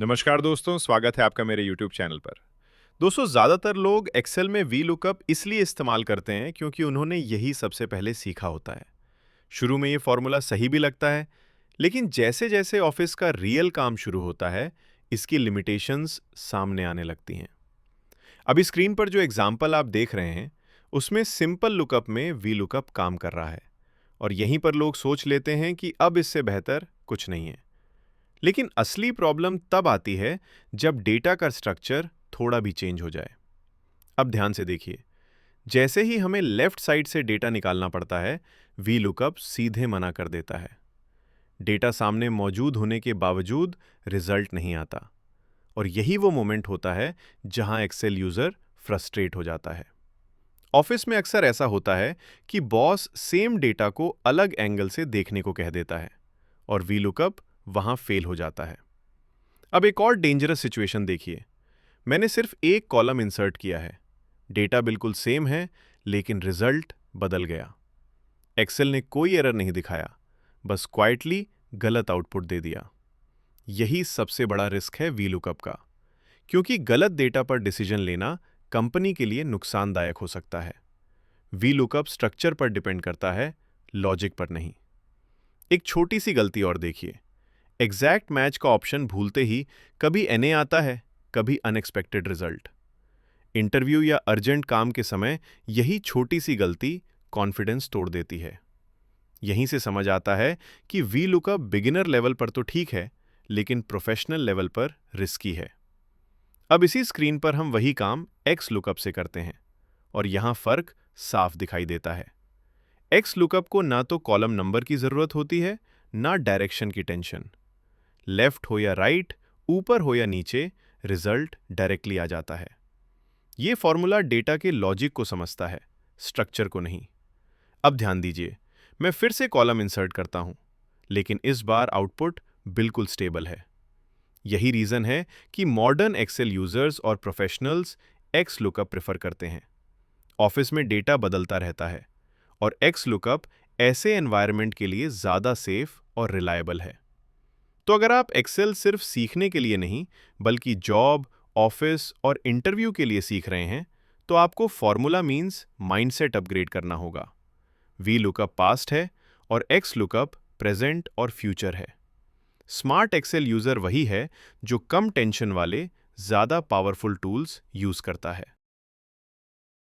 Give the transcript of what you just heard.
नमस्कार दोस्तों, स्वागत है आपका मेरे YouTube चैनल पर। दोस्तों, ज़्यादातर लोग एक्सेल में वी लुकअप इसलिए इस्तेमाल करते हैं क्योंकि उन्होंने यही सबसे पहले सीखा होता है। शुरू में ये फॉर्मूला सही भी लगता है, लेकिन जैसे-जैसे ऑफिस का रियल काम शुरू होता है, इसकी लिमिटेशंस सामने आने लगती हैं। अभी स्क्रीन पर जो एग्जाम्पल आप देख रहे हैं, उसमें सिंपल लुकअप में वी लुकअप काम कर रहा है और यहीं पर लोग सोच लेते हैं कि अब इससे बेहतर कुछ नहीं है। लेकिन असली प्रॉब्लम तब आती है जब डेटा का स्ट्रक्चर थोड़ा भी चेंज हो जाए। अब ध्यान से देखिए, जैसे ही हमें लेफ्ट साइड से डेटा निकालना पड़ता है, वी लुकअप सीधे मना कर देता है। डेटा सामने मौजूद होने के बावजूद रिजल्ट नहीं आता और यही वो मोमेंट होता है जहां एक्सेल यूजर फ्रस्ट्रेट हो जाता है। ऑफिस में अक्सर ऐसा होता है कि बॉस सेम डेटा को अलग एंगल से देखने को कह देता है और वी लुकअप वहां फेल हो जाता है। अब एक और डेंजरस सिचुएशन देखिए। मैंने सिर्फ एक कॉलम इंसर्ट किया है, डेटा बिल्कुल सेम है, लेकिन रिजल्ट बदल गया। एक्सेल ने कोई एरर नहीं दिखाया, बस क्वाइटली गलत आउटपुट दे दिया। यही सबसे बड़ा रिस्क है वी लुकअप का, क्योंकि गलत डेटा पर डिसीजन लेना कंपनी के लिए नुकसानदायक हो सकता है। वी लुकअप स्ट्रक्चर पर डिपेंड करता है, लॉजिक पर नहीं। एक छोटी सी गलती और देखिए। एग्जैक्ट मैच का ऑप्शन भूलते ही कभी एनए आता है, कभी अनएक्सपेक्टेड रिजल्ट। इंटरव्यू या अर्जेंट काम के समय यही छोटी सी गलती कॉन्फिडेंस तोड़ देती है। यहीं से समझ आता है कि वी लुकअप बिगिनर लेवल पर तो ठीक है, लेकिन प्रोफेशनल लेवल पर रिस्की है। अब इसी स्क्रीन पर हम वही काम एक्स लुकअप से करते हैं और यहां फर्क साफ दिखाई देता है। एक्स लुकअप को ना तो कॉलम नंबर की जरूरत होती है, ना डायरेक्शन की टेंशन। लेफ्ट हो या राइट, ऊपर हो या नीचे, रिजल्ट डायरेक्टली आ जाता है। यह फॉर्मूला डेटा के लॉजिक को समझता है, स्ट्रक्चर को नहीं। अब ध्यान दीजिए, मैं फिर से कॉलम इंसर्ट करता हूं, लेकिन इस बार आउटपुट बिल्कुल स्टेबल है। यही रीजन है कि मॉडर्न एक्सेल यूजर्स और प्रोफेशनल्स एक्स लुकअप प्रेफर करते हैं। ऑफिस में डेटा बदलता रहता है और एक्स लुकअप ऐसे एनवायरनमेंट के लिए ज्यादा सेफ और रिलायबल है। तो अगर आप एक्सेल सिर्फ सीखने के लिए नहीं, बल्कि जॉब, ऑफिस और इंटरव्यू के लिए सीख रहे हैं, तो आपको फॉर्मूला मीन्स माइंडसेट अपग्रेड करना होगा। वी लुकअप पास्ट है और एक्स लुकअप प्रेजेंट और फ्यूचर है। स्मार्ट एक्सेल यूजर वही है जो कम टेंशन वाले, ज्यादा पावरफुल टूल्स यूज करता है।